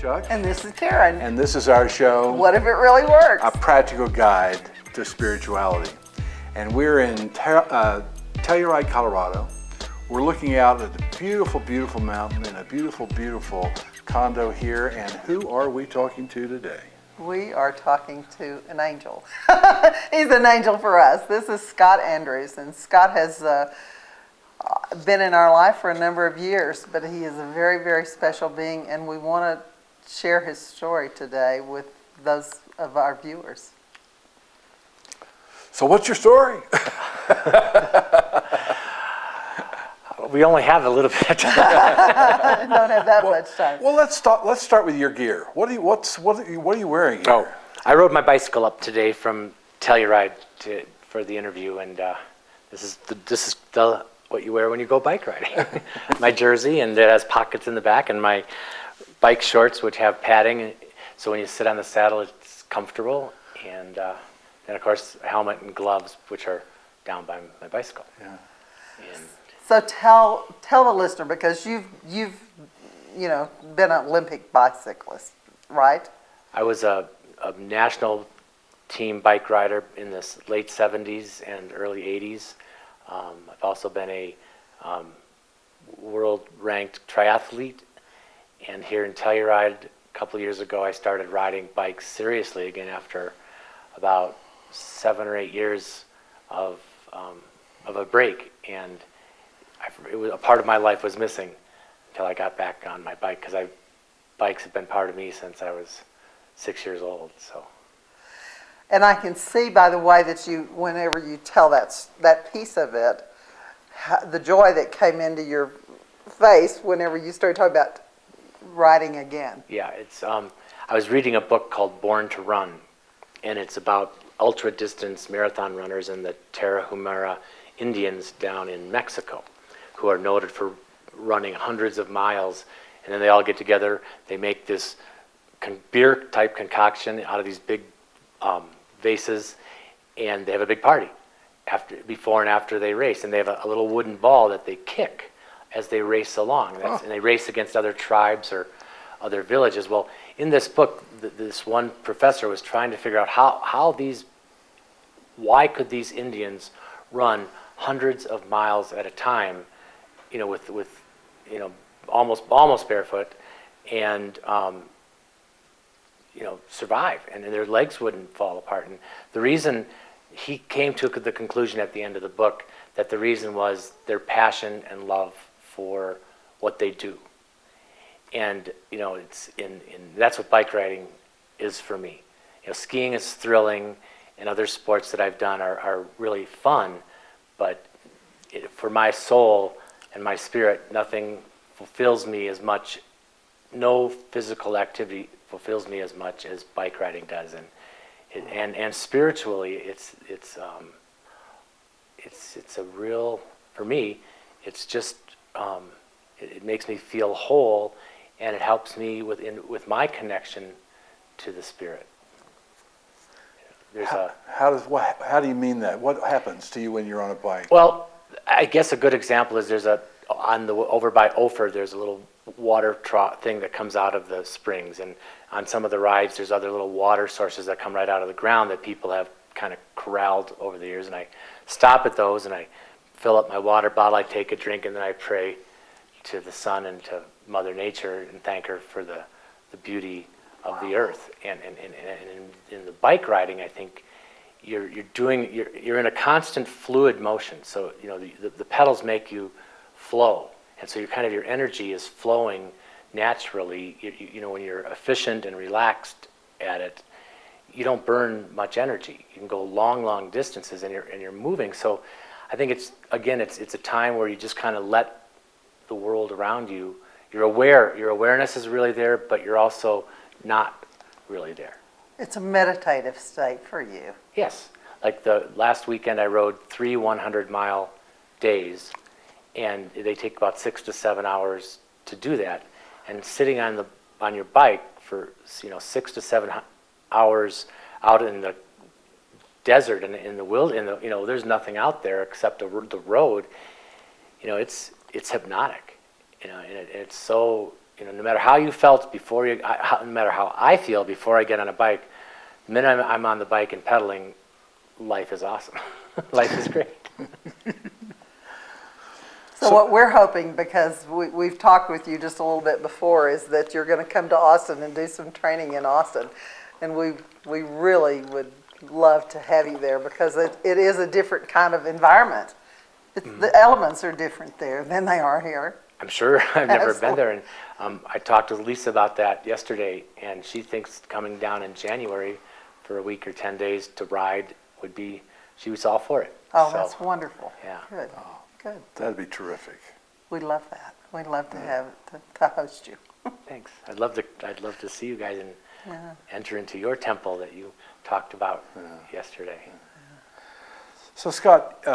Chuck. And this is Karen. And this is our show, What If It Really Works? A Practical Guide to Spirituality. And we're in Telluride, Colorado. We're looking out at a beautiful, beautiful mountain and a beautiful, beautiful condo here. And who are we talking to today? We are talking to an angel. He's an angel for us. This is Scott Andrews, and Scott has been in our life for a number of years, but he is a very, very special being, and we want to share his story today with those of our viewers. So what's your story? We only have a little bit of time. I don't have that much time. Well, let's start with your gear. What are you wearing here? Oh, I rode my bicycle up today from Telluride for the interview, and this is what you wear when you go bike riding. My jersey, and it has pockets in the back, and my bike shorts, which have padding, so when you sit on the saddle, it's comfortable, and then of course helmet and gloves, which are down by my bicycle. Yeah. And So tell the listener, because you've been an Olympic bicyclist, right? I was a national team bike rider in the late 70s and early 80s. I've also been a world-ranked triathlete, and here in Telluride a couple of years ago I started riding bikes seriously again after about 7 or 8 years of a break, and it was a part of my life was missing until I got back on my bike, because bikes have been part of me since I was 6 years old. So. And I can see by the way that whenever you tell that piece of it, the joy that came into your face whenever you started talking about riding again. Yeah, it's. I was reading a book called Born to Run, and it's about ultra-distance marathon runners and the Tarahumara Indians down in Mexico, who are noted for running hundreds of miles, and then they all get together. They make this beer-type concoction out of these big vases, and they have a big party before and after they race, and they have a little wooden ball that they kick as they race along, and they race against other tribes or other villages. Well, in this book, this one professor was trying to figure out why could these Indians run hundreds of miles at a time, with almost barefoot, and survive, and their legs wouldn't fall apart. And the reason, he came to the conclusion at the end of the book that the reason was their passion and love for what they do. And that's what bike riding is for me. Skiing is thrilling, and other sports that I've done are really fun, but for my soul and my spirit, nothing fulfills me as much. No physical activity fulfills me as much as bike riding does, and spiritually, it's a real, for me, it's just it makes me feel whole, and it helps me with my connection to the spirit. How do you mean that? What happens to you when you're on a bike? Well, I guess a good example is over by Ophir, there's a little water thing that comes out of the springs, and on some of the rides there's other little water sources that come right out of the ground that people have kind of corralled over the years, and I stop at those and I fill up my water bottle, I take a drink, and then I pray to the sun and to Mother Nature and thank her for the beauty of the earth. And in the bike riding, I think you're in a constant fluid motion, so the pedals make you flow, and so your energy is flowing naturally. When you're efficient and relaxed at it, you don't burn much energy. You can go long distances, and you're moving. So I think it's a time where you just kind of let the world around you. You're aware. Your awareness is really there, but you're also not really there. It's a meditative state for you. Yes. Like the last weekend, I rode 3 100-mile days, and they take about 6 to 7 hours to do that. And sitting on your bike for 6 to 7 hours out in the desert and in the wilderness, there's nothing out there except the road. It's hypnotic, and it's so no matter how you felt before no matter how I feel before I get on a bike, the minute I'm on the bike and pedaling, life is awesome. Life is great. So what we're hoping, because we've talked with you just a little bit before, is that you're going to come to Austin and do some training in Austin. And we really would love to have you there, because it is a different kind of environment. The elements are different there than they are here. I'm sure. I've never been there. And I talked with Lisa about that yesterday, and she thinks coming down in January for a week or 10 days to ride would be, she was all for it. Oh, So, that's wonderful. Yeah. Good, good. That'd be terrific. We'd love that. We'd love to have, to host you. Thanks. I'd love to see you guys and enter into your temple that you talked about yesterday. So Scott,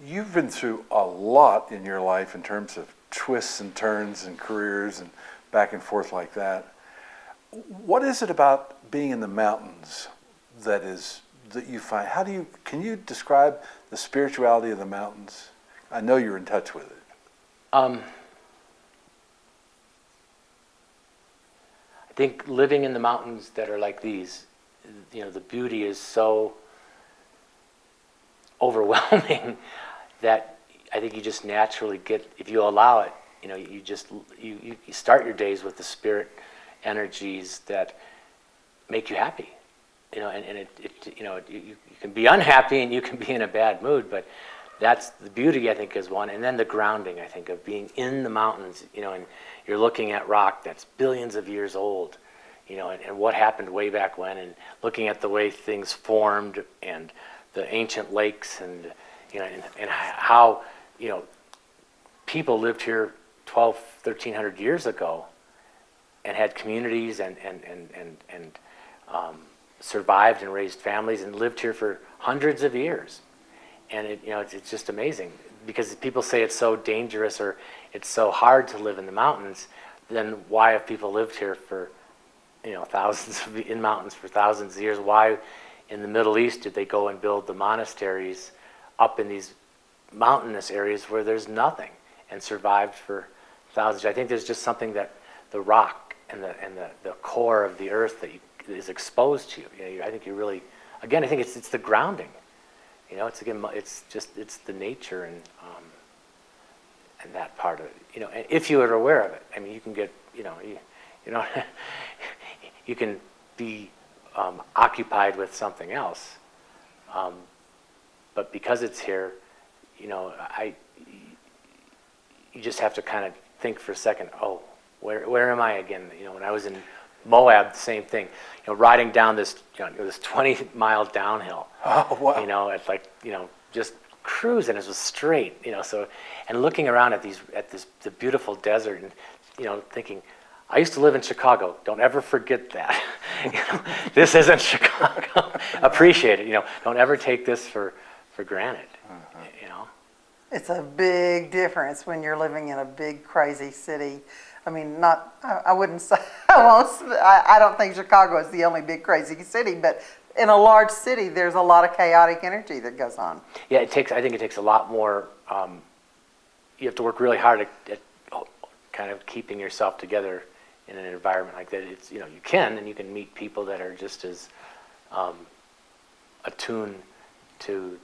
you've been through a lot in your life in terms of twists and turns and careers and back and forth like that. What is it about being in the mountains that you find? Can you describe the spirituality of the mountains? I know you're in touch with it. I think living in the mountains that are like these, the beauty is so overwhelming that I think you just naturally get, if you allow it, you start your days with the spirit energies that make you happy, and you can be unhappy and you can be in a bad mood, but that's the beauty, I think, is one. And then the grounding, I think, of being in the mountains, and you're looking at rock that's billions of years old, and what happened way back when, and looking at the way things formed and the ancient lakes and how, people lived here 1,300 years ago and had communities and survived and raised families and lived here for hundreds of years. And it's just amazing, because people say it's so dangerous or it's so hard to live in the mountains. Then why have people lived here for in mountains for thousands of years? Why in the Middle East did they go and build the monasteries up in these mountainous areas where there's nothing and survived for thousands? I think there's just something that the rock and the core of the earth that is exposed to you. I think you really, again, I think it's the grounding. It's the nature and that part of it. And if you are aware of it, I mean, you can get, you can be occupied with something else, but because it's here, you just have to kind of think for a second. Oh, where am I again? When I was in Moab, the same thing. Riding down this this 20-mile downhill. Oh, wow. It's like just cruising. It was straight. So, and looking around at the beautiful desert and thinking, I used to live in Chicago. Don't ever forget that. This isn't Chicago. Appreciate it. Don't ever take this for granted. It's a big difference when you're living in a big, crazy city. I mean, I wouldn't say, I don't think Chicago is the only big, crazy city, but in a large city, there's a lot of chaotic energy that goes on. Yeah, I think it takes a lot more, you have to work really hard at kind of keeping yourself together in an environment like that. It's, you can meet people that are just as attuned to,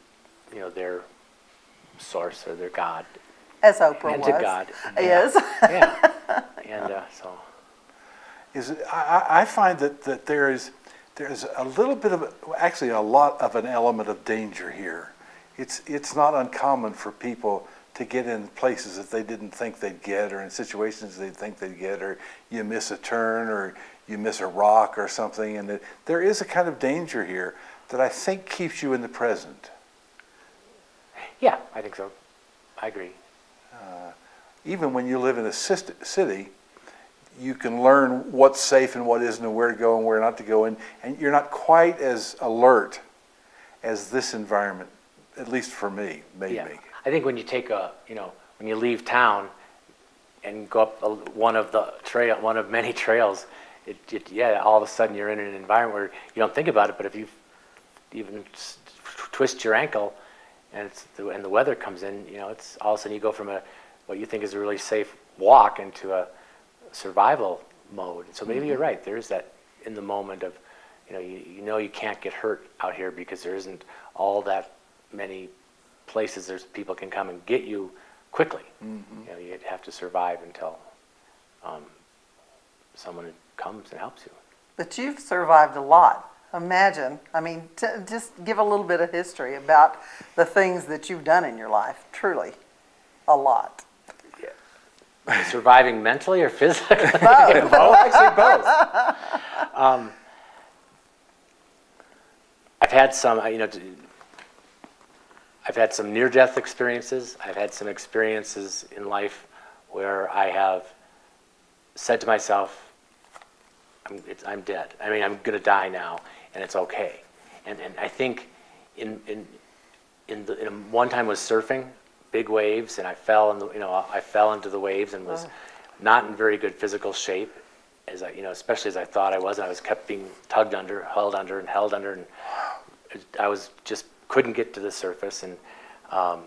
their source or their God. As Oprah and was. to God. Yes. Yeah. And so. I find that there's a little bit of, actually a lot of an element of danger here. It's not uncommon for people to get in places that they didn't think they'd get, or in situations they think they'd get, or you miss a turn, or you miss a rock or something, and there is a kind of danger here that I think keeps you in the present. Yeah, I think so. I agree. Even when you live in a city, you can learn what's safe and what isn't, and where to go and where not to go, and you're not quite as alert as this environment, at least for me, made me. I think when you take when you leave town and go up one of many trails, all of a sudden you're in an environment where you don't think about it, but if you even twist your ankle and the weather comes in, it's all of a sudden you go from what you think is a really safe walk into a survival mode. So maybe you're right. There is that in the moment of, you know you can't get hurt out here because there isn't all that many places there's people can come and get you quickly. You have to survive until someone comes and helps you. But you've survived a lot. Imagine, just give a little bit of history about the things that you've done in your life. Truly, a lot. Surviving mentally or physically? Both. Both, actually both. I've had some, I've had some near-death experiences. I've had some experiences in life where I have said to myself, I'm dead. I'm going to die now, and it's okay. And I think in one time was surfing, big waves, and I fell into the waves and was not in very good physical shape, especially as I thought I was. I was kept being tugged under, held under, and I was just couldn't get to the surface. And all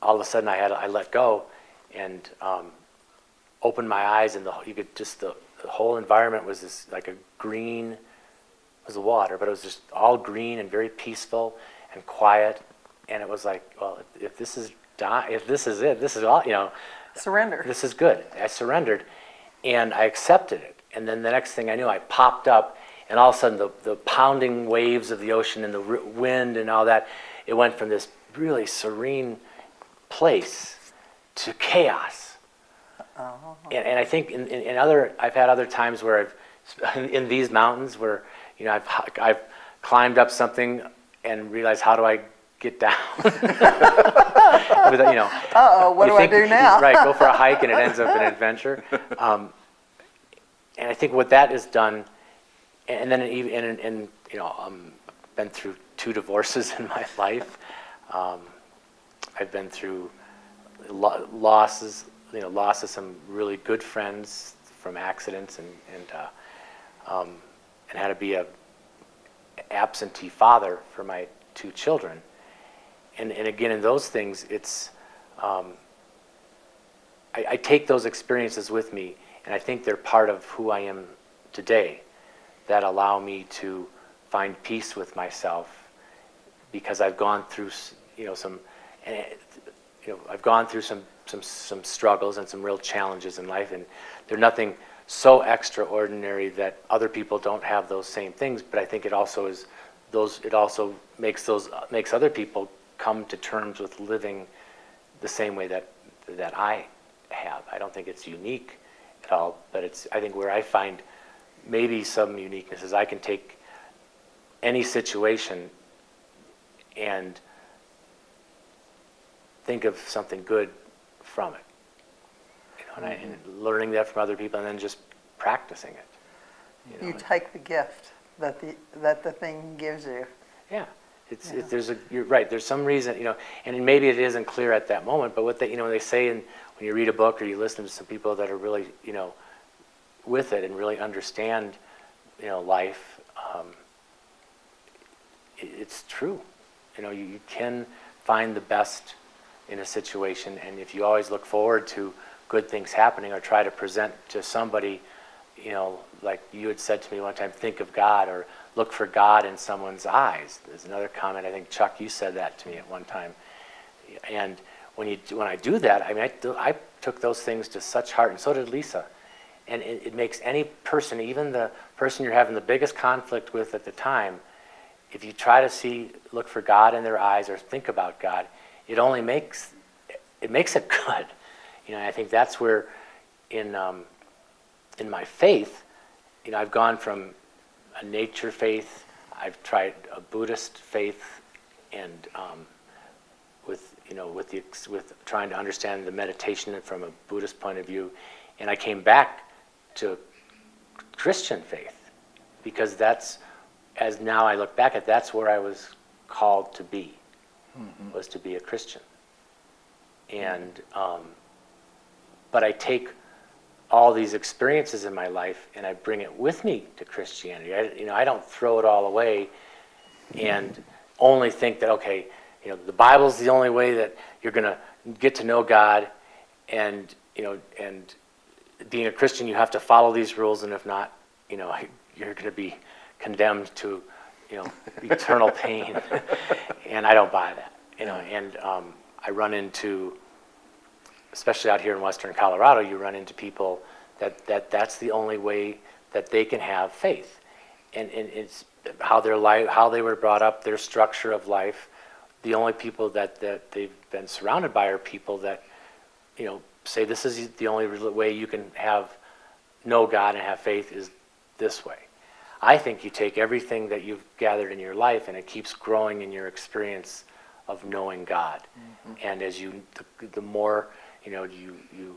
of a sudden, I let go and opened my eyes, and the whole environment was this like a green. It was the water, but it was just all green and very peaceful and quiet. And it was like, well, if this is it, this is all, Surrender. This is good. I surrendered, and I accepted it. And then the next thing I knew, I popped up, and all of a sudden the pounding waves of the ocean and the wind and all that, it went from this really serene place to chaos. And I think I've had other times where in these mountains where, I've climbed up something and realized, how do I get down? What do I do now? Right, go for a hike and it ends up an adventure. And I think what that has done, and then I've been through 2 divorces in my life. I've been through losses of some really good friends from accidents, and had to be a absentee father for my 2 children. And again, in those things, it's I take those experiences with me, and I think they're part of who I am today, that allow me to find peace with myself, because I've gone through I've gone through some struggles and some real challenges in life, and they're nothing so extraordinary that other people don't have those same things. But I think it also makes other people come to terms with living the same way that I have. I don't think it's unique at all, but I think where I find maybe some uniqueness is I can take any situation and think of something good from it. And learning that from other people, and then just practicing it. You take the gift that the thing gives you. Yeah, you're right. There's some reason, and maybe it isn't clear at that moment. But what when they say, when you read a book or you listen to some people that are really, with it and really understand, life, it's true. You can find the best in a situation, and if you always look forward to good things happening, or try to present to somebody, like you had said to me one time, think of God, or look for God in someone's eyes. There's another comment, I think, Chuck, you said that to me at one time. And when I do that, I took those things to such heart, and so did Lisa. And it makes any person, even the person you're having the biggest conflict with at the time, if you try to look for God in their eyes or think about God, it makes it good. I think that's where in my faith, I've gone from a nature faith, I've tried a Buddhist faith, and with trying to understand the meditation from a Buddhist point of view, and I came back to Christian faith, because as now I look back that's where I was called to be, was to be a Christian. And but I take all these experiences in my life and I bring it with me to Christianity. I don't throw it all away and only think that, okay, the Bible's the only way that you're going to get to know God, and being a Christian, you have to follow these rules, and if not, you're going to be condemned to, eternal pain. And I don't buy that, and I run into, especially out here in Western Colorado, you run into people that's the only way that they can have faith. And it's how their life, how they were brought up, their structure of life. The only people that they've been surrounded by are people that, say this is the only way you can know God and have faith is this way. I think you take everything that you've gathered in your life and it keeps growing in your experience of knowing God. Mm-hmm. And as the more, the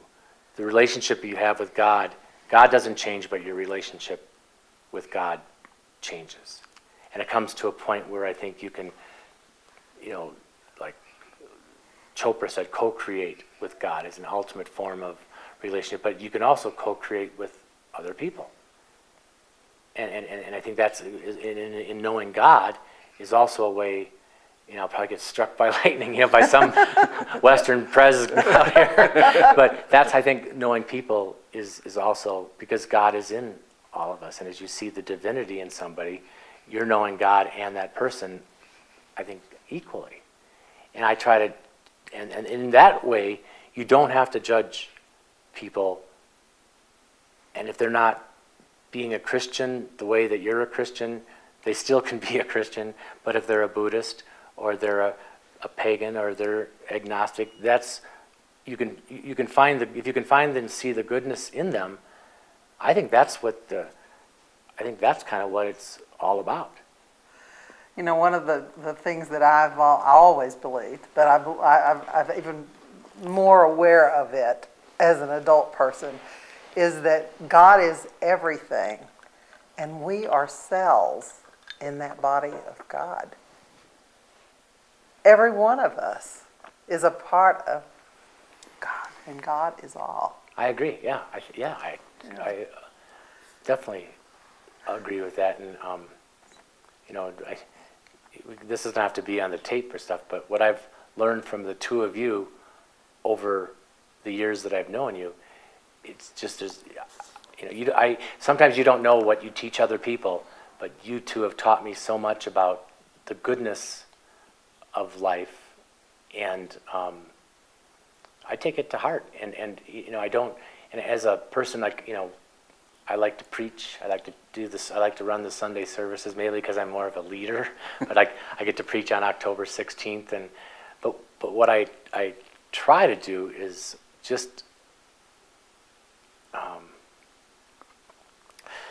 relationship you have with God doesn't change, but your relationship with God changes. And it comes to a point where I think you can, like Chopra said, co-create with God is an ultimate form of relationship, but you can also co-create with other people. And I think that's, in knowing God, is also a way, I'll probably get struck by lightning, by some Western president out here. But that's, I think, knowing people is also, because God is in all of us. And as you see the divinity in somebody, you're knowing God and that person, I think, equally. And I try to, and in that way, you don't have to judge people. And if they're not being a Christian the way that you're a Christian, they still can be a Christian. But if they're a Buddhist or they're a pagan or they're agnostic, that's, you can find if you can find and see the goodness in them, I think that's kind of what it's all about. One of the things that I've always believed, but I've even more aware of it as an adult person, is that God is everything, and we are cells in that body of God. Every one of us is a part of God, and God is all. I agree. Yeah, I definitely agree with that. And this doesn't have to be on the tape or stuff, but what I've learned from the two of you over the years that I've known you, it's just as, sometimes you don't know what you teach other people, but you two have taught me so much about the goodness of life, and I take it to heart. And I don't, and as a person, like, I like to preach. I like to do this. I like to run the Sunday services, mainly because I'm more of a leader. But I get to preach on October 16th, but what I try to do is just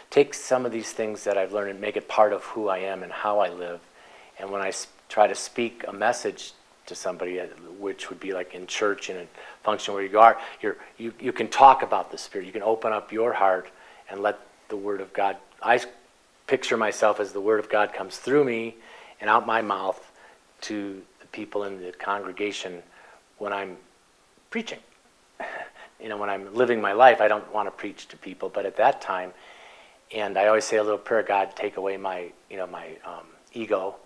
take some of these things that I've learned and make it part of who I am and how I live. And when I try to speak a message to somebody, which would be like in church, in a function where you can talk about the Spirit. You can open up your heart and let the Word of God, I picture myself as the Word of God comes through me and out my mouth to the people in the congregation when I'm preaching. When I'm living my life, I don't want to preach to people, but at that time, and I always say a little prayer, God, take away my ego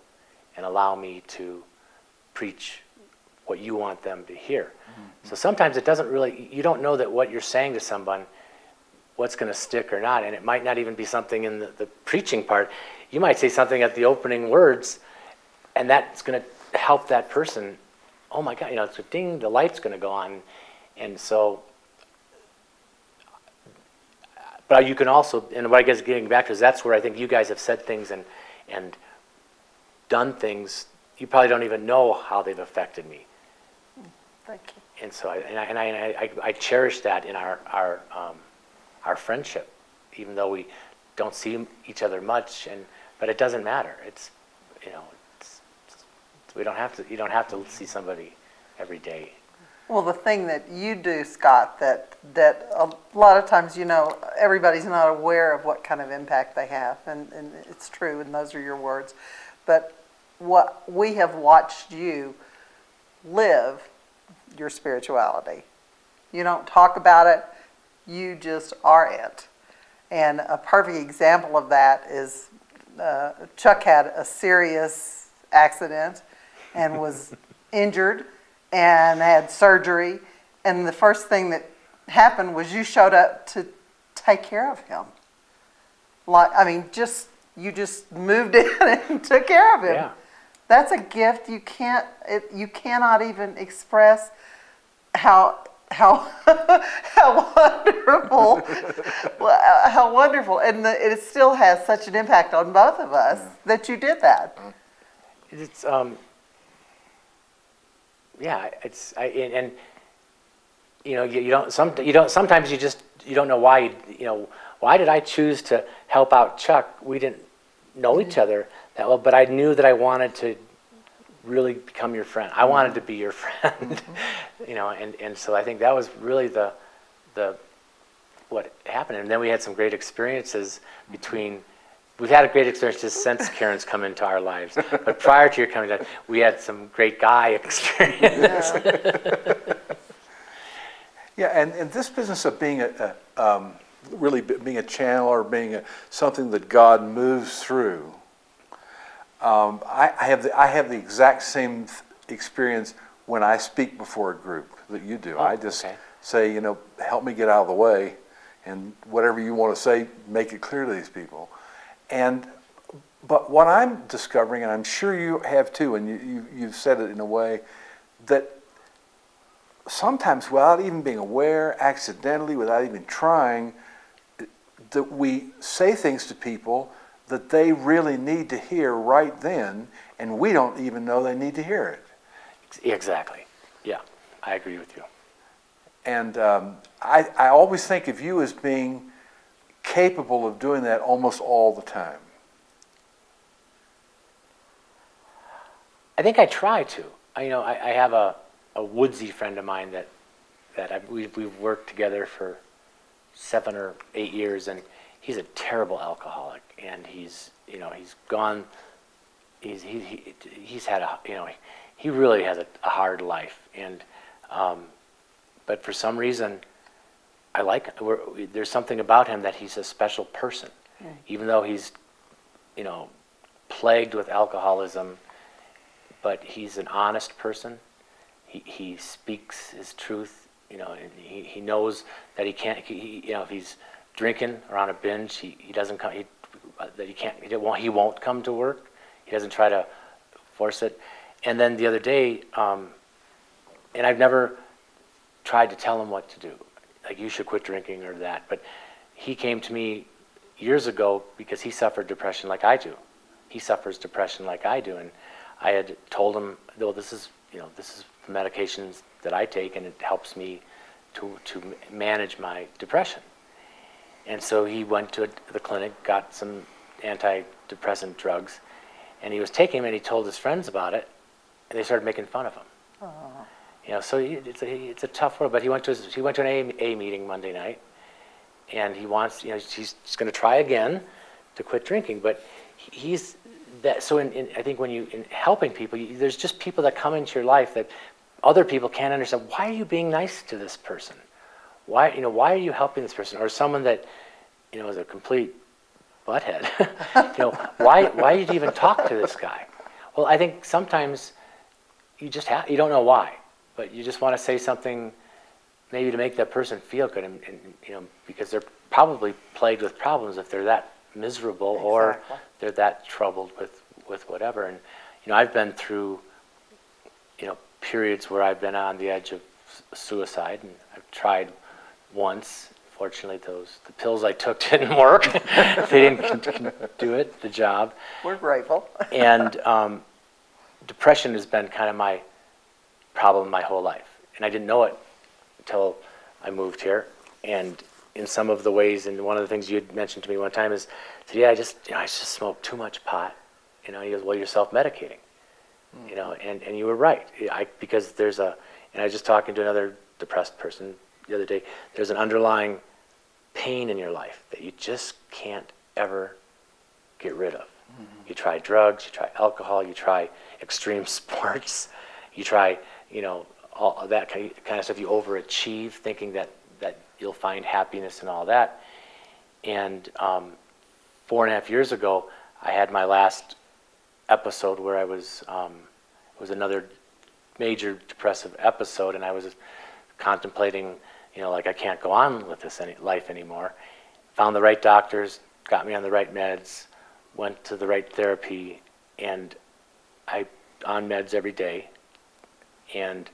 and allow me to preach what you want them to hear. Mm-hmm. So sometimes it doesn't really, you don't know that what you're saying to someone, what's going to stick or not, and it might not even be something in the preaching part. You might say something at the opening words, and that's going to help that person. Oh my God, it's a ding, the light's going to go on. And so, but you can also, and what I guess getting back to is that's where I think you guys have said things and done things, you probably don't even know how they've affected me. Thank you. And so, I cherish that in our friendship, even though we don't see each other much, but it doesn't matter. You don't have to see somebody every day. Well, the thing that you do, Scott, that a lot of times, everybody's not aware of what kind of impact they have, and it's true, and those are your words. But what we have watched you live, your spirituality. You don't talk about it, you just are it. And a perfect example of that is Chuck had a serious accident and was injured and had surgery, and the first thing that happened was you showed up to take care of him. Like, I mean, you just moved in and took care of him. Yeah. That's a gift you cannot even express how wonderful, how wonderful, and it still has such an impact on both of us that you did that. It's yeah, and you know, you don't sometimes you don't know why why did I choose to help out Chuck? We didn't know each other that well, but I knew that I wanted to really become your friend. I wanted to be your friend. And so I think that was really the what happened. And then we had some great experiences we've had a great experiences since Karen's come into our lives. But prior to your coming down, we had some great guy experience. Yeah, and this business of being really being a channel or being something that God moves through, I have the exact same experience when I speak before a group that you do. I just say, help me get out of the way, and whatever you want to say, make it clear to these people. But what I'm discovering, and I'm sure you have too, and you've said it in a way, that sometimes without even being aware, accidentally, without even trying, that we say things to people that they really need to hear right then, and we don't even know they need to hear it. Exactly. Yeah, I agree with you. And I always think of you as being capable of doing that almost all the time. I think I try to. I have a woodsy friend of mine that we've worked together for 7 or 8 years, and he's a terrible alcoholic, and he's gone. He's had he really has a hard life, and but for some reason, I like there's something about him that he's a special person, even though he's plagued with alcoholism, but he's an honest person. He speaks his truth, and he knows that he can't. If he's drinking or on a binge, he doesn't come. He won't come to work. He doesn't try to force it. And then the other day, and I've never tried to tell him what to do, like you should quit drinking or that. But he came to me years ago because he suffered depression like I do. He suffers depression like I do, and I had told him, well, this is the medications that I take, and it helps me to manage my depression. And so he went to the clinic, got some antidepressant drugs, and he was taking them, and he told his friends about it, and they started making fun of him. So it's a tough world. But he went to an AA meeting Monday night, and he wants, he's going to try again to quit drinking. But he's that. So I think when in helping people, there's just people that come into your life that other people can't understand. Why are you being nice to this person? Why are you helping this person? Or someone that is a complete butthead. Why did you even talk to this guy? Well, I think sometimes you don't know why, but you just want to say something maybe to make that person feel good, and because they're probably plagued with problems if they're that miserable. Exactly. Or they're that troubled with whatever. And I've been through periods where I've been on the edge of suicide, and I've tried once. Fortunately, the pills I took didn't work. They didn't do the job. We're grateful. And depression has been kind of my problem my whole life, and I didn't know it until I moved here. And in some of the ways, and one of the things you had mentioned to me one time is, I just smoke too much pot. He goes, well, you're self-medicating. And you were right. Because and I was just talking to another depressed person the other day. There's an underlying pain in your life that you just can't ever get rid of. You try drugs, you try alcohol, you try extreme sports, you try all that kind of stuff. You overachieve, thinking that you'll find happiness and all that. And 4.5 years ago, I had my last episode where I was it was another major depressive episode, and I was contemplating like I can't go on with this life anymore. Found the right doctors, got me on the right meds, went to the right therapy, and I on meds every day. And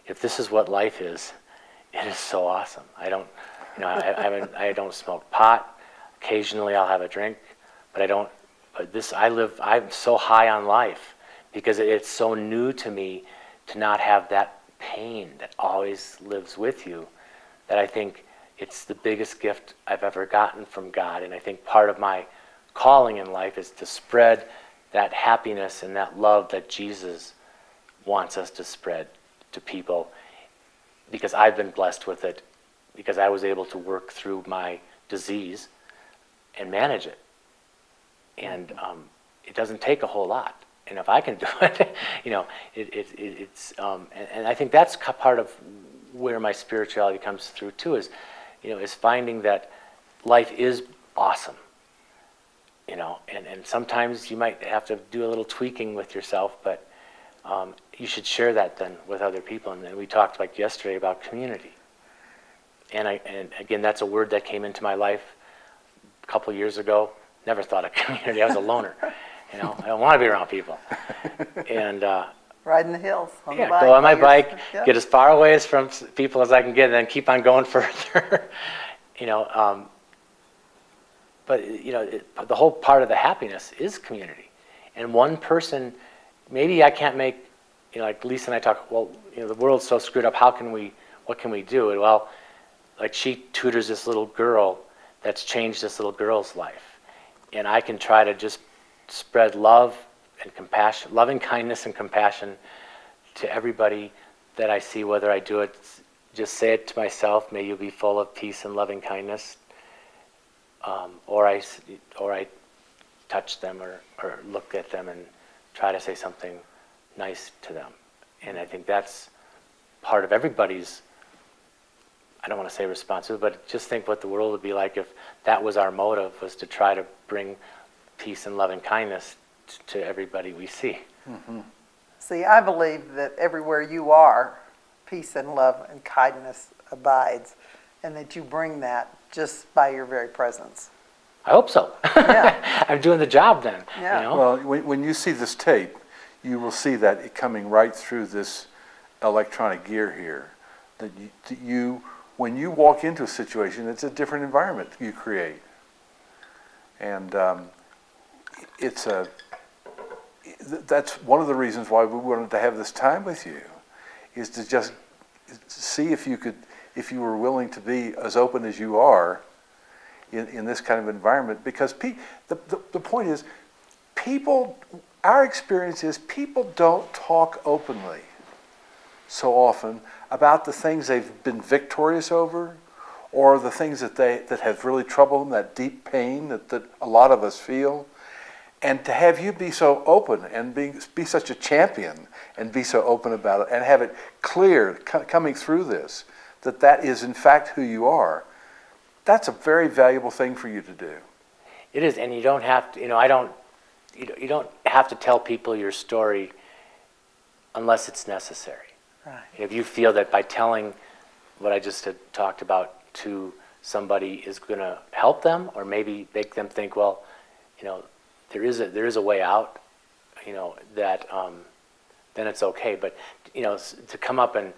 if this is what life is, it is so awesome. I don't, I don't smoke pot. Occasionally I'll have a drink, but I don't. But I'm so high on life because it's so new to me to not have that pain that always lives with you, that I think it's the biggest gift I've ever gotten from God. And I think part of my calling in life is to spread that happiness and that love that Jesus wants us to spread to people, because I've been blessed with it, because I was able to work through my disease and manage it. And it doesn't take a whole lot. And if I can do it, and I think that's part of where my spirituality comes through too, is finding that life is awesome. And sometimes you might have to do a little tweaking with yourself, but you should share that then with other people. And then we talked like yesterday about community. And again, that's a word that came into my life a couple years ago. Never thought of community. I was a loner. I don't want to be around people. And riding the hills on the yeah, bike. go on my bike, Yep. get as far away as from people as I can get, and then keep on going further. But the whole part of the happiness is community. And one person, maybe I can't make, like Lisa and I talk, well, the world's so screwed up, what can we do? And well, like she tutors this little girl that's changed this little girl's life. And I can try to just spread love and compassion, loving kindness and compassion to everybody that I see, whether I do it, just say it to myself, may you be full of peace and loving kindness, or I touch them or look at them and try to say something nice to them. And I think that's part of everybody's, I don't want to say responsibility, but just think what the world would be like if that was our motive, was to try to bring peace and love and kindness to everybody we see. Mm-hmm. See, I believe that everywhere you are, peace and love and kindness abides, and that you bring that just by your very presence. I hope so. Yeah. I'm doing the job then. Yeah. Well, when you see this tape, you will see that it coming right through this electronic gear here. That when you walk into a situation, it's a different environment you create. And that's one of the reasons why we wanted to have this time with you, is to just see if you were willing to be as open as you are in this kind of environment. Because the point is, our experience is people don't talk openly so often about the things they've been victorious over, or the things that have really troubled them, that deep pain that a lot of us feel. And to have you be so open and be such a champion and be so open about it and have it clear coming through this, that is in fact who you are, that's a very valuable thing for you to do. It is, and you don't have to, you don't have to tell people your story unless it's necessary. Right. If you feel that by telling what I just had talked about to somebody is going to help them, or maybe make them think, well, there is a way out, that then it's okay. But to come up and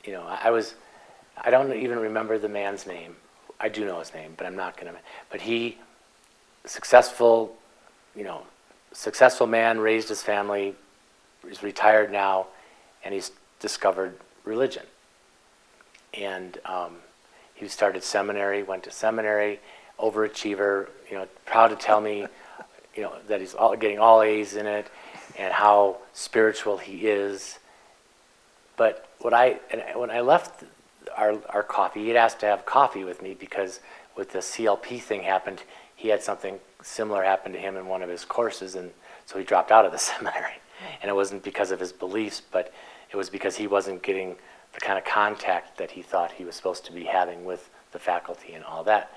I don't even remember the man's name. I do know his name, but I'm not going to. But he, successful man, raised his family, is retired now, and he's discovered religion. And he started seminary, went to seminary, overachiever, proud to tell me, that he's getting all A's in it, and how spiritual he is. But when I left our coffee, he had asked to have coffee with me because with the CLP thing happened, he had something similar happen to him in one of his courses, and so he dropped out of the seminary. And it wasn't because of his beliefs, but it was because he wasn't getting the kind of contact that he thought he was supposed to be having with the faculty and all that.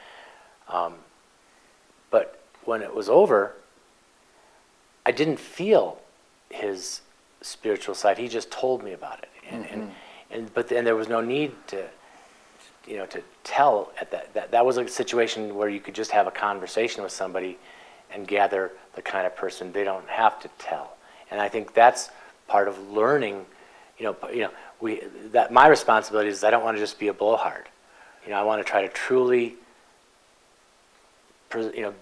But when it was over, I didn't feel his spiritual side. He just told me about it, but then there was no need to tell at that was a situation where you could just have a conversation with somebody and gather the kind of person. They don't have to tell. And I think that's part of learning. That my responsibility is I don't want to just be a blowhard. I want to try to truly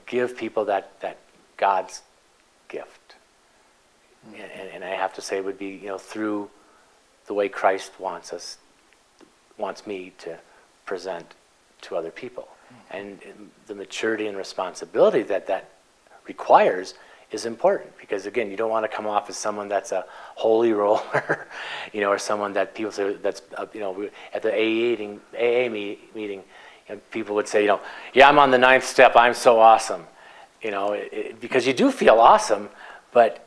give people that God's gift. And I have to say it would be through the way Christ wants me to present to other people. And the maturity and responsibility that requires is important, because again, you don't want to come off as someone that's a holy roller, or someone that people say that's at the AA meeting, people would say, yeah, I'm on the 9th step, I'm so awesome, because you do feel awesome, but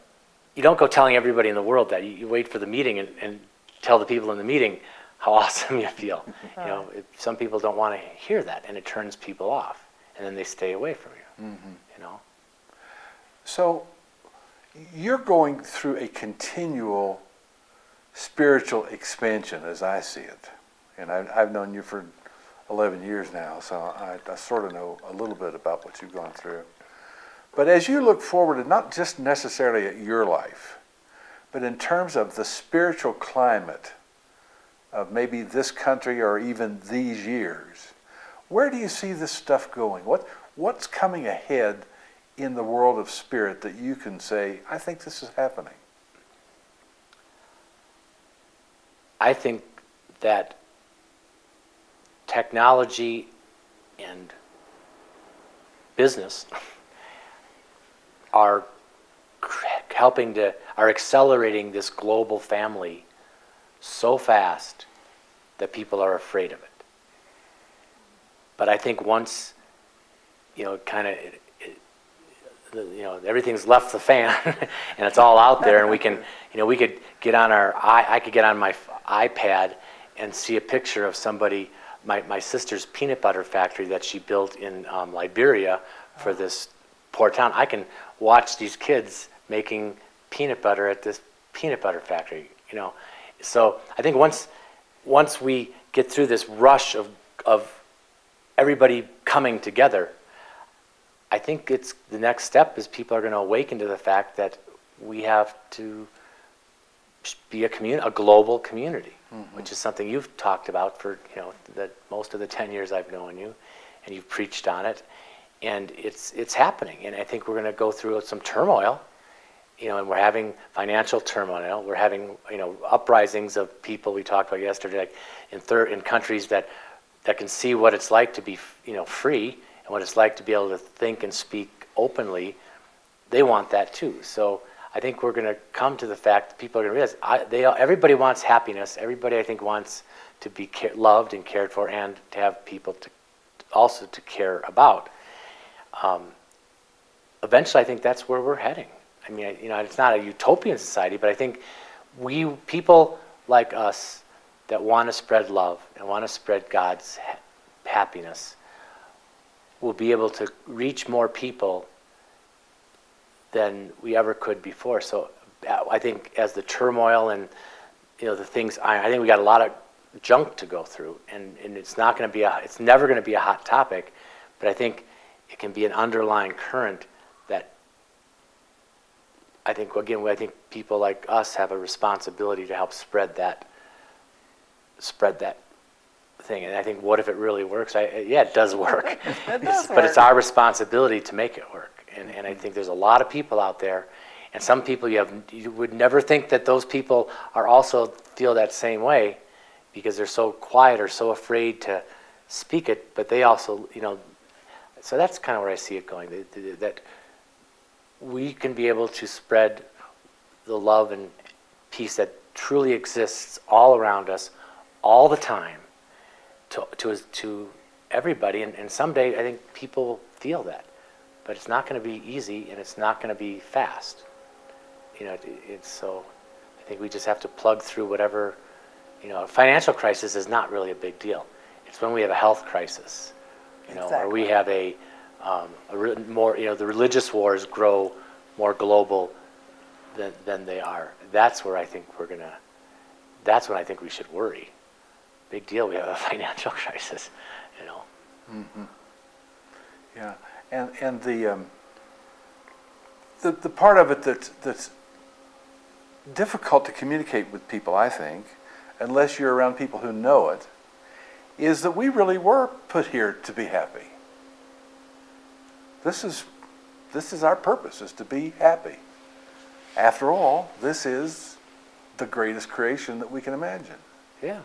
you don't go telling everybody in the world that. You wait for the meeting and tell the people in the meeting how awesome you feel. Some people don't want to hear that, and it turns people off, and then they stay away from you. So you're going through a continual spiritual expansion, as I see it. And I've known you for 11 years now, so I sort of know a little bit about what you've gone through. But as you look forward, and not just necessarily at your life, but in terms of the spiritual climate of maybe this country or even these years, where do you see this stuff going? What's coming ahead in the world of spirit that you can say, I think this is happening? I think that technology and business are accelerating this global family so fast that people are afraid of it. But I think once, everything's left the fan and it's all out there, and we can, we could get on I could get on my iPad and see a picture of somebody, my sister's peanut butter factory that she built in Liberia for this poor town. I can watch these kids making peanut butter at this peanut butter factory, So I think once we get through this rush of everybody coming together, I think it's the next step is people are going to awaken to the fact that we have to be a global community, which is something you've talked about for most of the 10 years I've known you, and you've preached on it, and it's happening. And I think we're going to go through some turmoil, and we're having financial turmoil. We're having uprisings of people we talked about yesterday, like in countries that can see what it's like to be free, and what it's like to be able to think and speak openly. They want that too. So I think we're going to come to the fact that people are going to realize everybody wants happiness. Everybody, I think, wants to be loved and cared for, and to have people to care about. Eventually, I think that's where we're heading. I mean, it's not a utopian society, but I think people like us that want to spread love and want to spread God's happiness will be able to reach more people than we ever could before. So I think as the turmoil and the things, I think we got a lot of junk to go through, and it's never going to be a hot topic, but I think it can be an underlying current that I think people like us have a responsibility to help spread that thing. And I think, what if it really works? It does work. But it's our responsibility to make it work. And I think there's a lot of people out there, and some people you would never think that those people are also feel that same way, because they're so quiet or so afraid to speak it. But they also, so that's kind of where I see it going. That we can be able to spread the love and peace that truly exists all around us, all the time, to everybody. And someday I think people feel that. But it's not going to be easy, and it's not going to be fast. So I think we just have to plug through whatever, a financial crisis is not really a big deal. It's when we have a health crisis, or we have more, the religious wars grow more global than they are. That's where I think that's when I think we should worry. big deal. We have a financial crisis, you know. Yeah, and the part of it that's difficult to communicate with people, I think, unless you're around people who know it, is that we really were put here to be happy. This is our purpose, is to be happy. After all, this is the greatest creation that we can imagine. Yeah,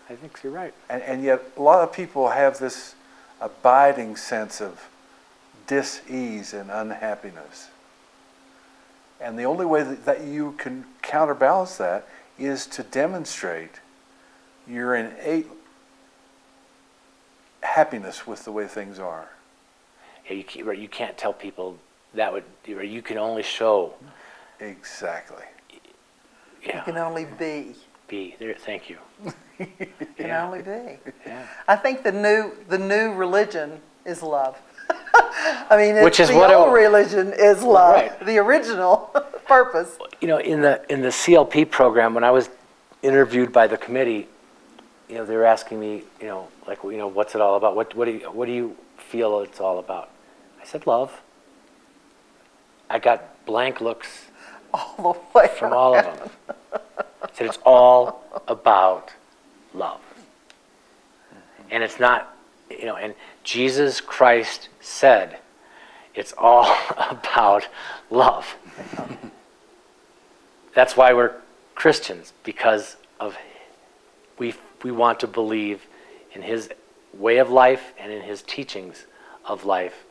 I think you're right. And yet a lot of people have this abiding sense of dis-ease and unhappiness. And the only way that you can counterbalance that is to demonstrate your innate happiness with the way things are. Yeah, you can't tell people that you can only show. Exactly. Yeah. You can only be. Be there. Thank you. Can only be. Yeah. I think the new religion is love. I mean, Which is the what old religion is love. Right. The original purpose. You know, in the CLP program, when I was interviewed by the committee, you know, they were asking me, you know, like, you know, what's it all about? What do you feel it's all about? I said love. I got blank looks All the way from all of them. I said it's all about love. And it's not, you know, and Jesus Christ said it's all about love. That's why we're Christians, because of we want to believe in his way of life and in his teachings of life.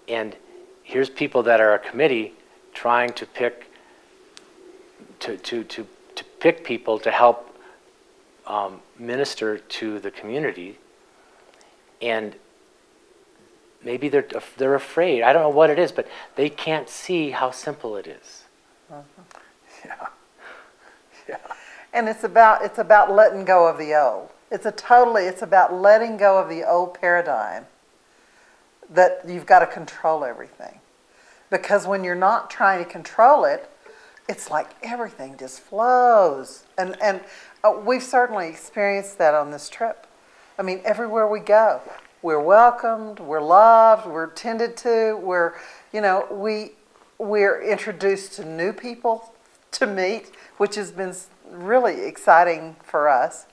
And here's people that are a committee trying to pick pick people to help minister to the community, and maybe they're afraid. I don't know what it is, but they can't see how simple it is. Yeah. Yeah. And it's about letting go of the old. It's about letting go of the old paradigm that you've got to control everything. Because when you're not trying to control it, it's like everything just flows. And we've certainly experienced that on this trip. I mean, everywhere we go, we're welcomed, we're loved, we're tended to, we're introduced to new people to meet, which has been really exciting for us.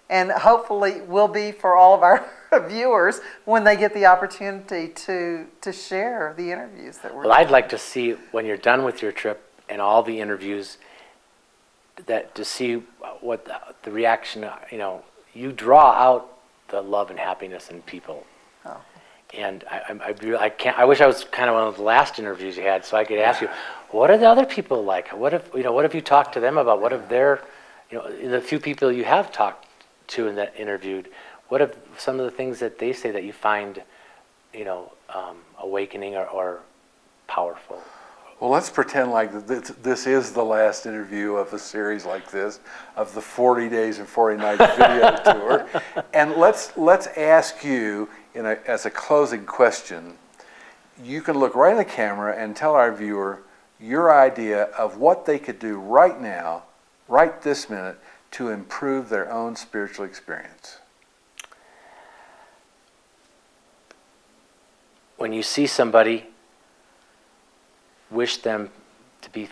And hopefully will be for all of our viewers when they get the opportunity to share the interviews that we're Well, I'd like to see, when you're done with your trip and all the interviews, that to see what the reaction, you know, you draw out the love and happiness in people. Oh. And I wish I was kind of one of the last interviews you had, so I could ask you, what are the other people like? What have you talked to them about? What have their, the few people you have talked to and that interviewed, what have some of the things that they say that you find, awakening or powerful? Well, let's pretend like this is the last interview of a series like this, of the 40 Days and 40 Nights video tour. And let's ask you, as a closing question, you can look right in the camera and tell our viewer your idea of what they could do right now, right this minute, to improve their own spiritual experience. When you see somebody, wish them to be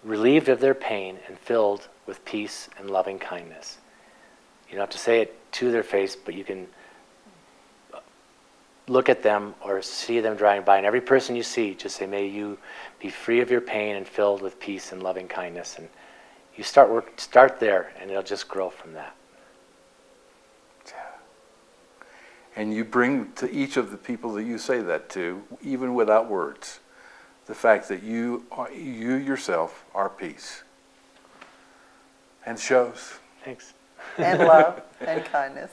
relieved of their pain and filled with peace and loving kindness. You don't have to say it to their face, but you can look at them or see them driving by, and every person you see, just say, may you be free of your pain and filled with peace and loving kindness. And you start there, and it'll just grow from that. And you bring to each of the people that you say that to, even without words, the fact that you yourself are peace. And shows. Thanks. And love and kindness.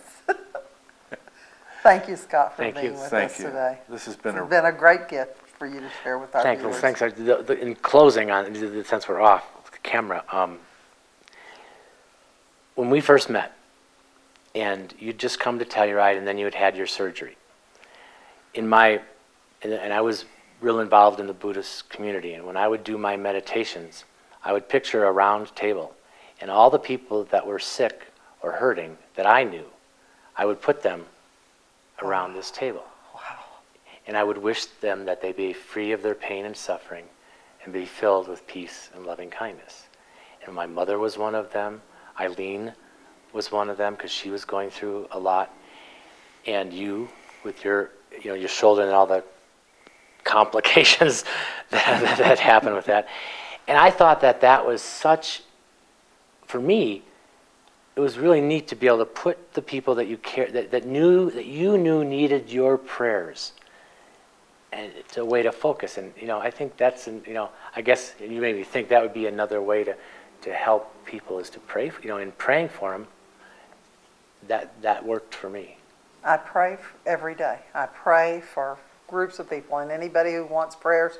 Thank you, Scott, for being with us today. This has been a great gift for you to share with our viewers. Thanks. In closing, since we're off the camera, when we first met, and you'd just come to Telluride, and then you had had your surgery. And I was real involved in the Buddhist community, and when I would do my meditations, I would picture a round table, and all the people that were sick or hurting that I knew, I would put them around this table. And I would wish them that they be free of their pain and suffering and be filled with peace and loving kindness. And my mother was one of them. Eileen was one of them because she was going through a lot. And you, with your shoulder and all the complications that happened with that. And I thought that was such, for me, it was really neat to be able to put the people that you care, that you knew needed your prayers, and it's a way to focus. And I think that's, I guess you made me think that would be another way to help people, is to pray. In praying for them, that worked for me. I pray every day. I pray for groups of people, and anybody who wants prayers,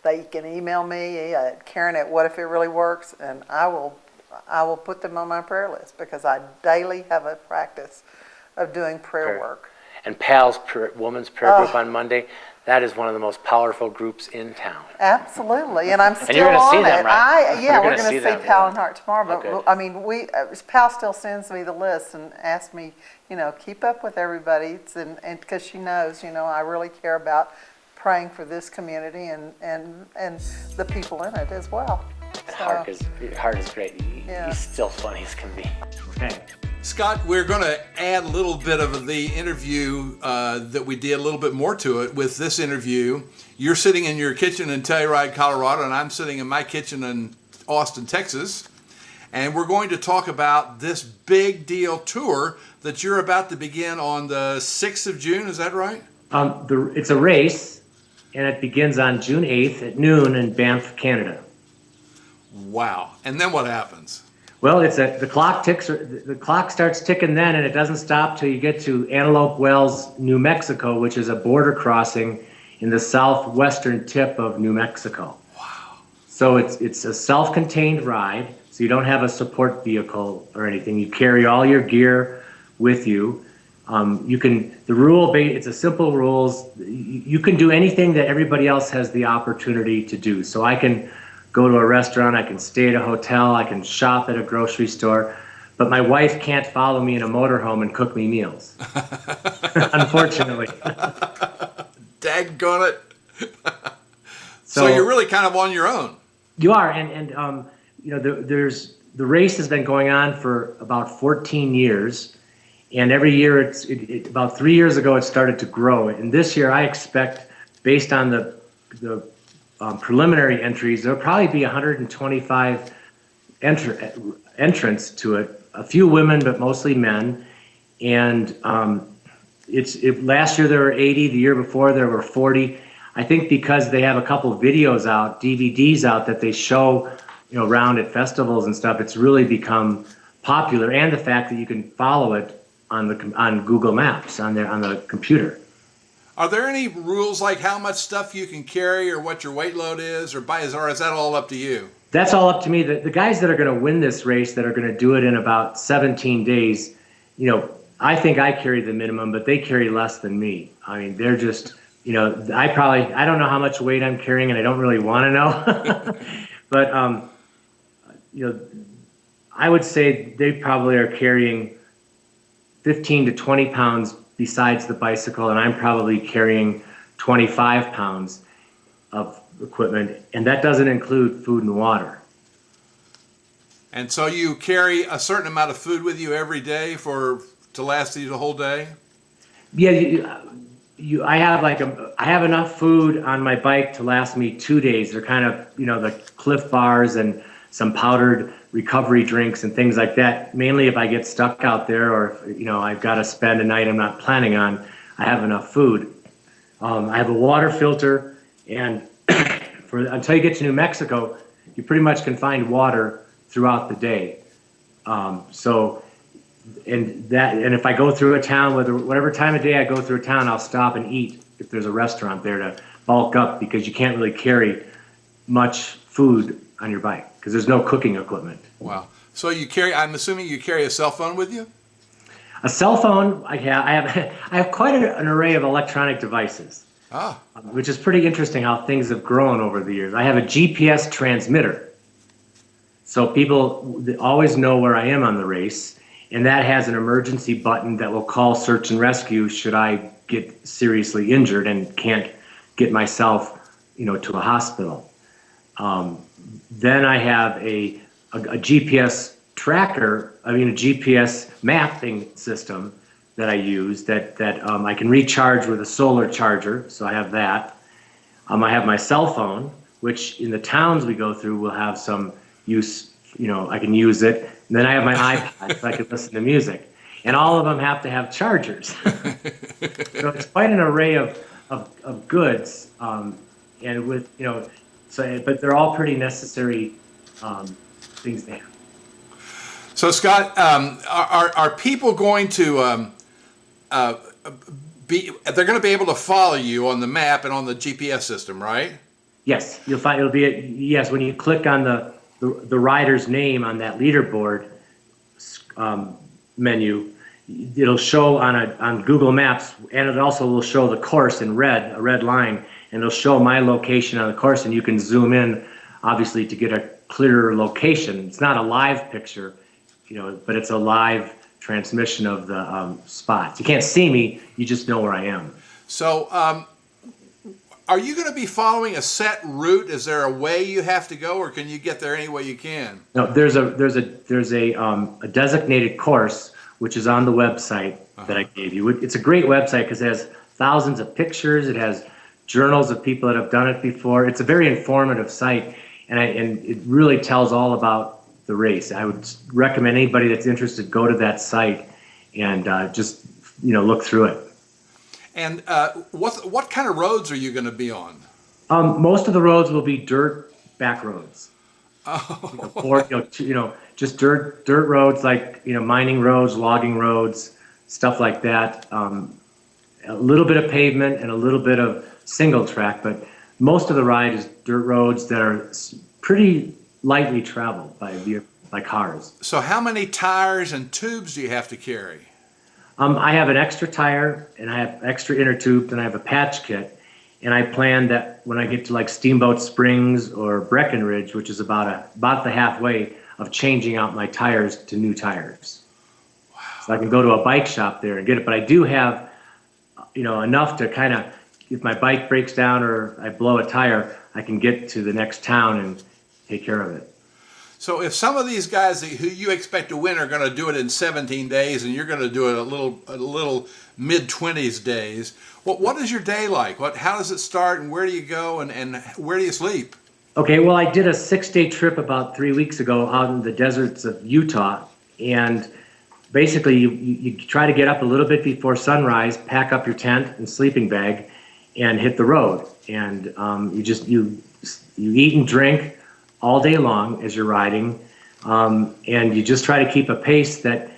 they can email me at Karen@whatifitreallyworks, and I will put them on my prayer list, because I daily have a practice of doing prayer work. And Pal's woman's prayer group on Monday, that is one of the most powerful groups in town. Absolutely, and I'm still you're gonna on see it. them, right? We're going to see see them, Pal yeah. and Hart tomorrow. But Okay. I mean, Pal still sends me the list and asks me, keep up with everybody, and because she knows, I really care about praying for this community and the people in it as well. Hart is great. Yeah. He's still funny as can be. Okay. Scott, we're going to add a little bit of the interview that we did, a little bit more to it with this interview. You're sitting in your kitchen in Telluride, Colorado, and I'm sitting in my kitchen in Austin, Texas. And we're going to talk about this big deal tour that you're about to begin on the 6th of June. Is that right? It's a race, and it begins on June 8th at noon in Banff, Canada. Wow. And then what happens? Well, the clock starts ticking then, and it doesn't stop till you get to Antelope Wells, New Mexico, which is a border crossing in the southwestern tip of New Mexico. Wow. So it's a self-contained ride, so you don't have a support vehicle or anything. You carry all your gear with you. It's a simple rules. You can do anything that everybody else has the opportunity to do. So I can go to a restaurant, I can stay at a hotel, I can shop at a grocery store, but my wife can't follow me in a motorhome and cook me meals, unfortunately. Daggone it. So you're really kind of on your own. You are, and the race has been going on for about 14 years, and every year about 3 years ago it started to grow, and this year I expect, based on the preliminary entries, there'll probably be 125 entrants to it. A few women, but mostly men. And last year there were 80. The year before there were 40. I think because they have a couple videos out, DVDs out that they show, around at festivals and stuff. It's really become popular, and the fact that you can follow it on Google Maps on the computer. Are there any rules like how much stuff you can carry or what your weight load is, or is that all up to you? That's all up to me. The guys that are going to win this race, that are going to do it in about 17 days, I think I carry the minimum, but they carry less than me. I mean, they're just, I don't know how much weight I'm carrying, and I don't really want to know. But, I would say they probably are carrying 15 to 20 pounds besides the bicycle, and I'm probably carrying 25 pounds of equipment, and that doesn't include food and water. And so you carry a certain amount of food with you every day to last you the whole day? Yeah, I have enough food on my bike to last me 2 days. They're kind of, the Cliff Bars and some powdered recovery drinks and things like that. Mainly if I get stuck out there, or if, I've got to spend a night I'm not planning on, I have enough food. I have a water filter, and until you get to New Mexico, you pretty much can find water throughout the day. And if I go through a town, whatever time of day I go through a town, I'll stop and eat if there's a restaurant there to bulk up, because you can't really carry much food on your bike because there's no cooking equipment. Wow. So I'm assuming you carry a cell phone with you? A cell phone, I have quite an array of electronic devices, which is pretty interesting how things have grown over the years. I have a GPS transmitter, so people always know where I am on the race. and that has an emergency button that will call search and rescue should I get seriously injured and can't get myself, to a hospital. Then I have a GPS tracker, a GPS mapping system that I use that I can recharge with a solar charger, so I have that. I have my cell phone, which in the towns we go through will have some use, I can use it. And then I have my iPad, so I can listen to music. And all of them have to have chargers. So it's quite an array of goods, and with, but they're all pretty necessary things to have. So Scott, are people going to they're going to be able to follow you on the map and on the GPS system, right? Yes, you'll find it'll be yes, when you click on the rider's name on that leaderboard menu, it'll show on Google Maps, and it also will show the course in red, a red line, and it'll show my location on the course, and you can zoom in, obviously, to get a clearer location. It's not a live picture, but it's a live transmission of the spots. You can't see me, you just know where I am. So, are you going to be following a set route? Is there a way you have to go, or can you get there any way you can? No, there's a designated course which is on the website that I gave you. It's a great website because it has thousands of pictures. It has journals of people that have done it before. It's a very informative site, and it really tells all about the race. I would recommend anybody that's interested go to that site and just look through it. And what kind of roads are you going to be on? Most of the roads will be dirt back roads. Just dirt roads, like mining roads, logging roads, stuff like that. A little bit of pavement and a little bit of single track, but most of the ride is dirt roads that are pretty lightly traveled by cars. So how many tires and tubes do you have to carry? I have an extra tire, and I have extra inner tubes, and I have a patch kit. And I plan that when I get to like Steamboat Springs or Breckenridge, which is about the halfway, of changing out my tires to new tires. Wow. So I can go to a bike shop there and get it. But I do have, enough to kind of, if my bike breaks down or I blow a tire, I can get to the next town and take care of it. So if some of these guys who you expect to win are going to do it in 17 days, and you're going to do it a little mid-20s days, what is your day like? How does it start, and where do you go, and where do you sleep? Okay, well, I did a 6-day trip about 3 weeks ago out in the deserts of Utah, and basically you try to get up a little bit before sunrise, pack up your tent and sleeping bag, and hit the road. And you eat and drink all day long as you're riding, and you just try to keep a pace that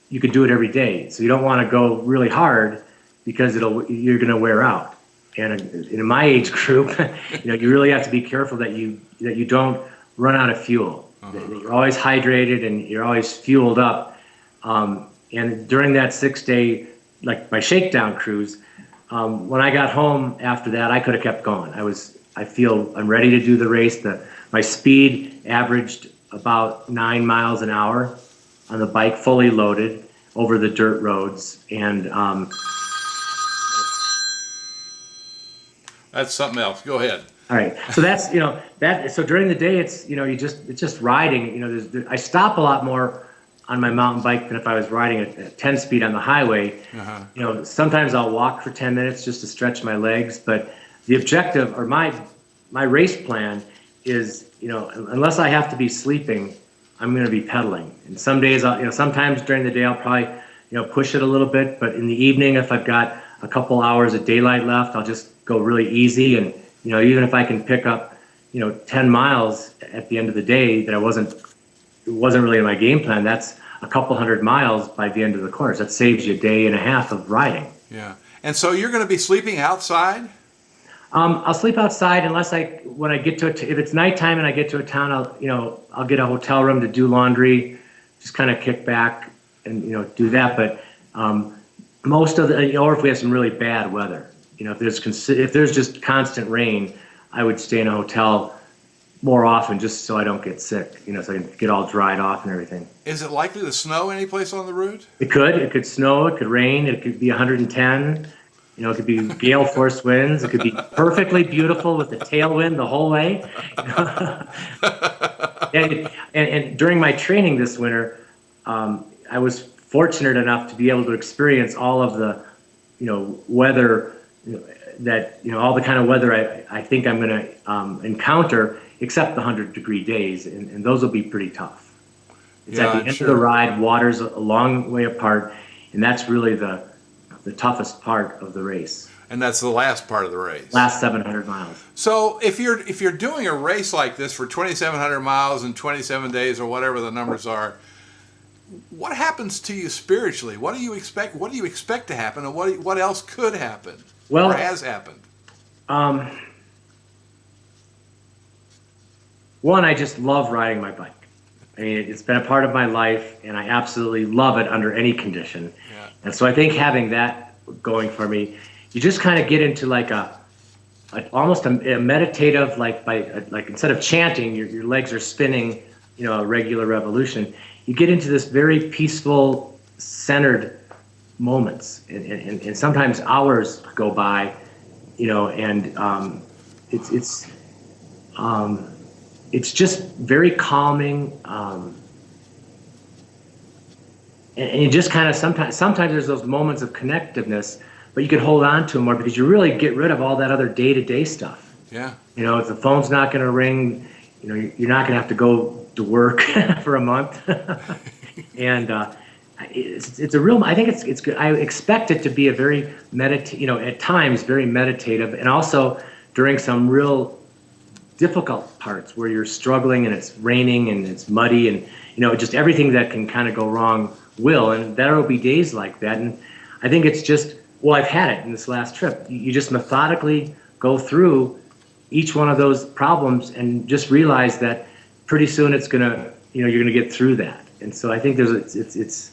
you could do it every day. So you don't want to go really hard because you're going to wear out. And in my age group, you really have to be careful that you don't run out of fuel. That you're always hydrated and you're always fueled up. And during that 6-day, like my shakedown cruise, when I got home after that, I could have kept going. I feel I'm ready to do the race. My speed averaged about 9 miles an hour on the bike, fully loaded over the dirt roads. And that's something else. Go ahead. All right. So that's So during the day, it's it's just riding. I stop a lot more on my mountain bike than if I was riding at 10 speed on the highway. Sometimes I'll walk for 10 minutes just to stretch my legs, but the objective or my race plan is, unless I have to be sleeping, I'm going to be pedaling. And some days, sometimes during the day, I'll probably, push it a little bit. But in the evening, if I've got a couple hours of daylight left, I'll just go really easy. And, even if I can pick up, 10 miles at the end of the day that it wasn't really in my game plan, that's a couple hundred miles by the end of the course. That saves you a day and a half of riding. Yeah. And so you're going to be sleeping outside? I'll sleep outside unless when I get to if it's nighttime and I get to a town, I'll get a hotel room to do laundry, just kind of kick back and, do that. But most of or if we have some really bad weather, if there's just constant rain, I would stay in a hotel, more often, just so I don't get sick, so I can get all dried off and everything. Is it likely to snow any place on the route? It could snow, it could rain, it could be 110, it could be gale force winds, it could be perfectly beautiful with the tailwind the whole way. And during my training this winter, I was fortunate enough to be able to experience all of the, weather that, all the kind of weather I think I'm going to encounter, except the 100-degree days, and those will be pretty tough. It's at the end of the ride, water's a long way apart, and that's really the toughest part of the race. And that's the last part of the race. Last 700 miles. So if you're doing a race like this for 2,700 miles in 27 days or whatever the numbers are, what happens to you spiritually? What do you expect? What do you expect to happen, and what else could happen? Well, or has happened? One, I just love riding my bike. I mean, it's been a part of my life, and I absolutely love it under any condition. Yeah. And so I think having that going for me, you just kind of get into like almost a meditative, like instead of chanting, your legs are spinning, a regular revolution. You get into this very peaceful, centered moments, and sometimes hours go by, and it's just very calming, and you just kind of sometimes there's those moments of connectiveness, but you can hold on to them more because you really get rid of all that other day-to-day stuff. Yeah. If the phone's not going to ring, you're not going to have to go to work for a month, and it's a real. I think it's good. I expect it to be a very at times very meditative, and also during some real difficult parts where you're struggling and it's raining and it's muddy and just everything that can kind of go wrong will, and there will be days like that. And I think it's just, well, I've had it in this last trip. You just methodically go through each one of those problems and just realize that pretty soon it's gonna, you're gonna get through that. And so I think that's it's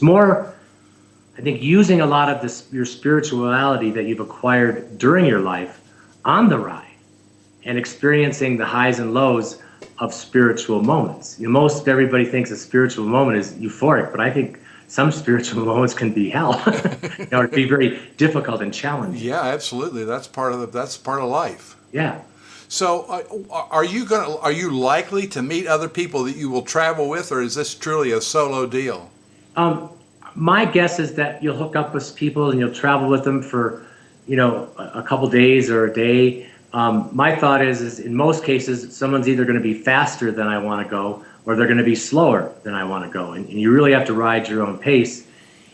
more, I think, using a lot of your spirituality that you've acquired during your life on the ride and experiencing the highs and lows of spiritual moments. Most everybody thinks a spiritual moment is euphoric, but I think some spiritual moments can be hell, or be very difficult and challenging. Yeah, absolutely. That's part of life. Yeah. So, are you likely to meet other people that you will travel with, or is this truly a solo deal? My guess is that you'll hook up with people and you'll travel with them for, a couple days or a day. My thought is in most cases, someone's either going to be faster than I want to go, or they're going to be slower than I want to go. And you really have to ride your own pace.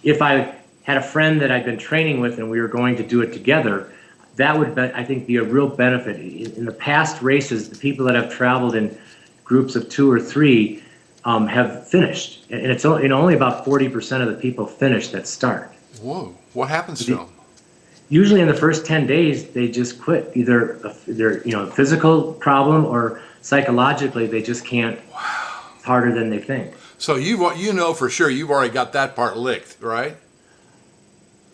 If I had a friend that I'd been training with and we were going to do it together, that would, I think, be a real benefit. In the past races, the people that have traveled in groups of 2 or 3 have finished. And it's only about 40% of the people finish that start. Whoa, what happens to them? Usually in the first 10 days, they just quit. Either they're a physical problem or psychologically they just can't. Wow. It's harder than they think. So for sure you've already got that part licked, right?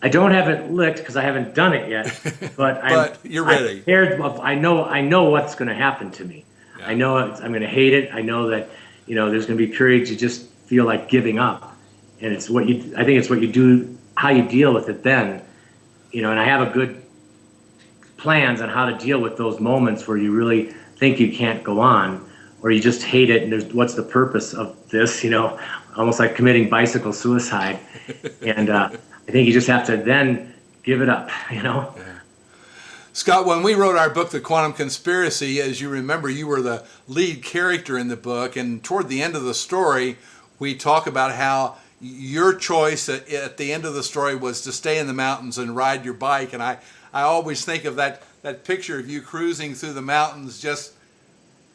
I don't have it licked because I haven't done it yet, but you're ready. I know what's going to happen to me. Yeah. I know I'm going to hate it. I know that there's going to be periods you just feel like giving up, and I think it's what you do, how you deal with it then. And I have a good plans on how to deal with those moments where you really think you can't go on, or you just hate it, and what's the purpose of this, almost like committing bicycle suicide. And I think you just have to then give it up, Yeah. Scott, when we wrote our book, The Quantum Conspiracy, as you remember, you were the lead character in the book, and toward the end of the story, we talk about how your choice at the end of the story was to stay in the mountains and ride your bike. And I always think of that picture of you cruising through the mountains, just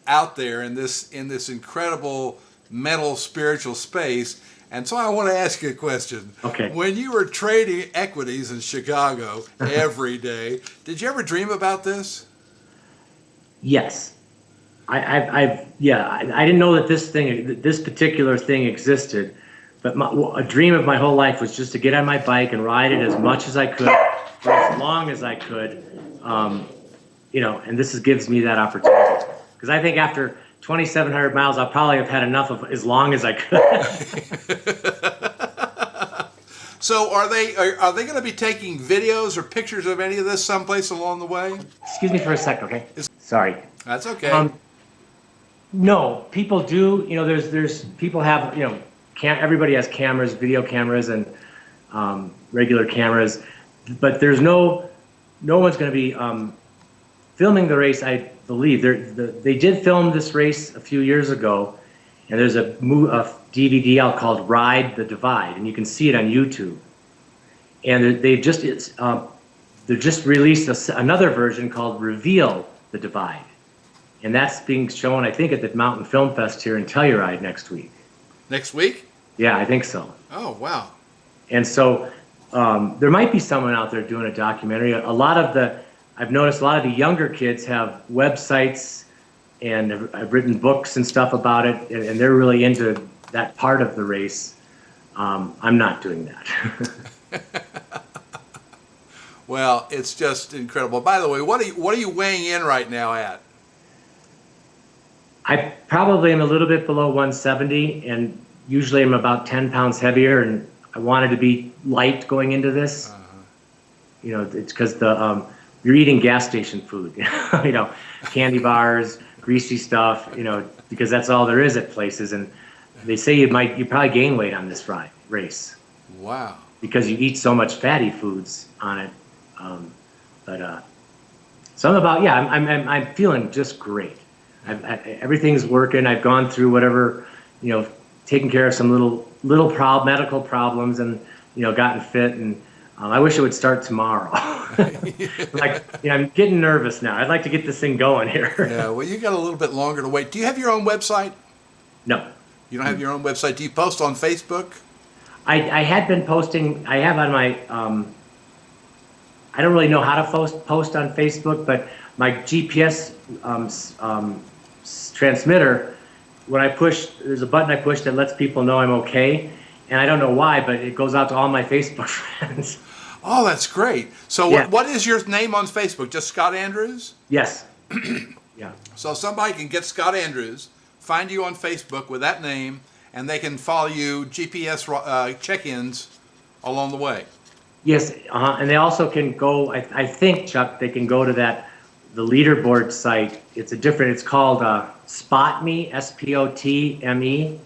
out there in this incredible mental, spiritual space. And so I want to ask you a question. Okay. When you were trading equities in Chicago every day, did you ever dream about this? Yes. I didn't know that this particular thing existed. But a dream of my whole life was just to get on my bike and ride it as much as I could, for as long as I could, and gives me that opportunity. Because I think after 2,700 miles, I'll probably have had enough of as long as I could. So are they going to be taking videos or pictures of any of this someplace along the way? Excuse me for a sec, okay? Sorry. That's okay. No, people do. There's people have, everybody has cameras, video cameras, and regular cameras, but there's no one's going to be filming the race. I believe they did film this race a few years ago, and there's a DVD out called Ride the Divide, and you can see it on YouTube. And they just released another version called Reveal the Divide, and that's being shown, I think, at the Mountain Film Fest here in Telluride next week. Next week? Yeah, I think so. Oh, wow. And so there might be someone out there doing a documentary. I've noticed a lot of the younger kids have websites, and I've written books and stuff about it, and they're really into that part of the race. I'm not doing that. Well, it's just incredible. By the way, what are you weighing in right now at? I probably am a little bit below 170, and usually I'm about 10 pounds heavier, and I wanted to be light going into this. It's because you're eating gas station food, candy bars, greasy stuff, because that's all there is at places. And they say you probably gain weight on this race. Wow. Because you eat so much fatty foods on it. So I'm feeling just great. Everything's working. I've gone through whatever, taken care of some little medical problems, and gotten fit. And I wish it would start tomorrow. I'm getting nervous now. I'd like to get this thing going here. Yeah, well, you got a little bit longer to wait. Do you have your own website? No. You don't have your own website. Do you post on Facebook? I had been posting. I have on my. I don't really know how to post on Facebook, but my GPS transmitter, when I push, there's a button I push that lets people know I'm okay, and I don't know why, but it goes out to all my Facebook friends. Oh, that's great. So Yeah. what is your name on Facebook? Just Scott Andrews? Yes. Yeah. So somebody can get Scott Andrews, find you on Facebook with that name, and they can follow you GPS check-ins along the way. Yes, and they also can go, I think, Chuck, they can go to the leaderboard site. It's called SPOTME, SPOTME.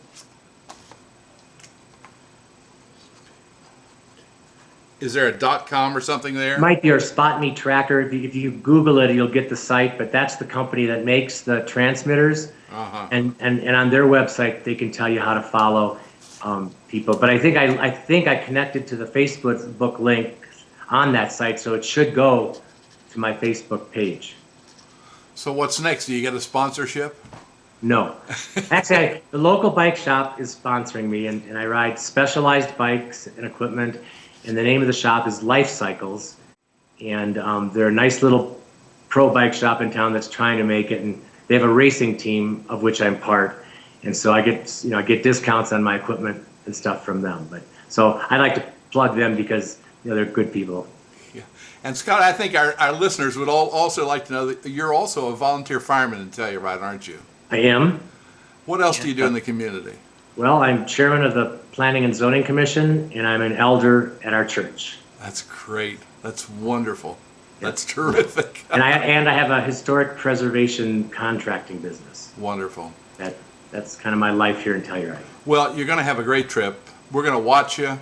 Is there a .com or something there? Might be our SpotMe tracker. If you Google it, you'll get the site, but that's the company that makes the transmitters. Uh-huh. And on their website, they can tell you how to follow people. But I think I connected to the Facebook link on that site, so it should go to my Facebook page. So what's next? Do you get a sponsorship? No. Actually, the local bike shop is sponsoring me, and I ride specialized bikes and equipment, and the name of the shop is Life Cycles. And they're a nice little pro bike shop in town that's trying to make it, and they have a racing team of which I'm part. And so I get discounts on my equipment and stuff from them. So I like to plug them because they're good people. Yeah. And Scott, I think our listeners would also like to know that you're also a volunteer fireman in Telluride, aren't you? I am. What else do you do in the community? Well, I'm chairman of the Planning and Zoning Commission, and I'm an elder at our church. That's great. That's wonderful. That's terrific. And I have a historic preservation contracting business. Wonderful. That's kind of my life here in Telluride. Well, you're going to have a great trip. We're going to watch you.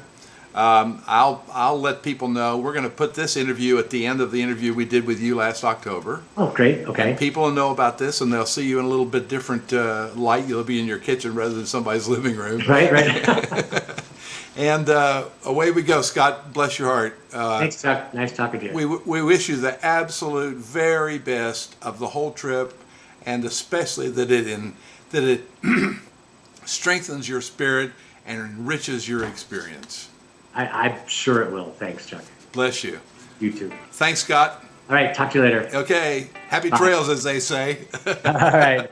I'll let people know. We're going to put this interview at the end of the interview we did with you last October. Oh, great. Okay. And people will know about this, and they'll see you in a little bit different light. You'll be in your kitchen rather than somebody's living room. Right. And away we go. Scott, bless your heart. Thanks, Chuck. Nice talking to you. We wish you the absolute very best of the whole trip, and especially that it strengthens your spirit and enriches your experience. I'm sure it will. Thanks, Chuck. Bless you. You too. Thanks, Scott. All right. Talk to you later. Okay. Happy Bye. trails, as they say. All right.